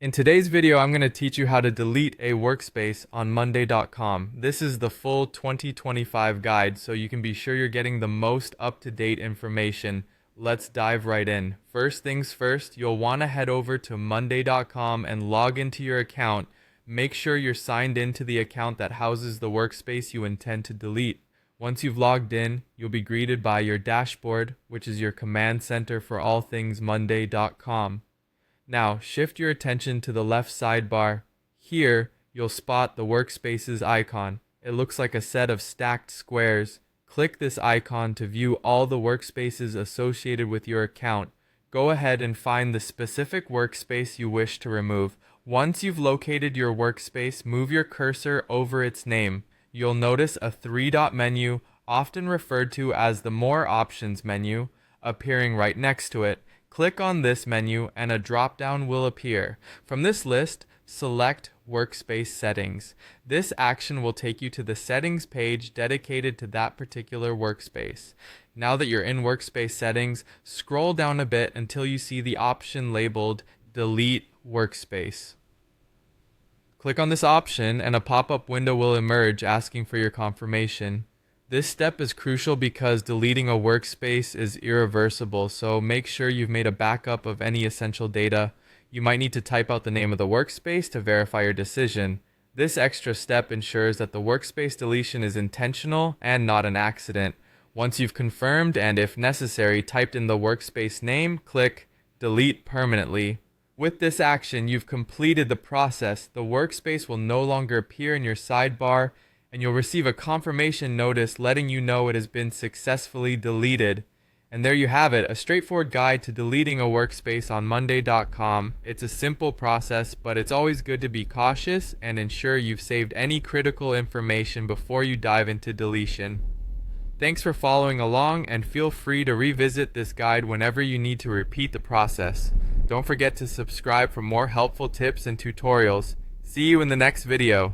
In today's video, I'm going to teach you how to delete a workspace on Monday.com. This is the full 2025 guide, so you can be sure you're getting the most up-to-date information. Let's dive right in. First things first, you'll want to head over to Monday.com and log into your account. Make sure you're signed into the account that houses the workspace you intend to delete. Once you've logged in, you'll be greeted by your dashboard, which is your command center for all things Monday.com. Now, shift your attention to the left sidebar. Here, you'll spot the Workspaces icon. It looks like a set of stacked squares. Click this icon to view all the workspaces associated with your account. Go ahead and find the specific workspace you wish to remove. Once you've located your workspace, move your cursor over its name. You'll notice a three-dot menu, often referred to as the More Options menu, appearing right next to it. Click on this menu and a drop-down will appear. From this list, select Workspace Settings. This action will take you to the settings page dedicated to that particular workspace. Now that you're in Workspace Settings, scroll down a bit until you see the option labeled Delete Workspace. Click on this option and a pop-up window will emerge asking for your confirmation. This step is crucial because deleting a workspace is irreversible, so make sure you've made a backup of any essential data. You might need to type out the name of the workspace to verify your decision. This extra step ensures that the workspace deletion is intentional and not an accident. Once you've confirmed and, if necessary, typed in the workspace name, click Delete Permanently. With this action, you've completed the process. The workspace will no longer appear in your sidebar, and you'll receive a confirmation notice letting you know it has been successfully deleted. And there you have it, a straightforward guide to deleting a workspace on Monday.com. It's a simple process, but it's always good to be cautious and ensure you've saved any critical information before you dive into deletion. Thanks for following along, and feel free to revisit this guide whenever you need to repeat the process. Don't forget to subscribe for more helpful tips and tutorials. See you in the next video.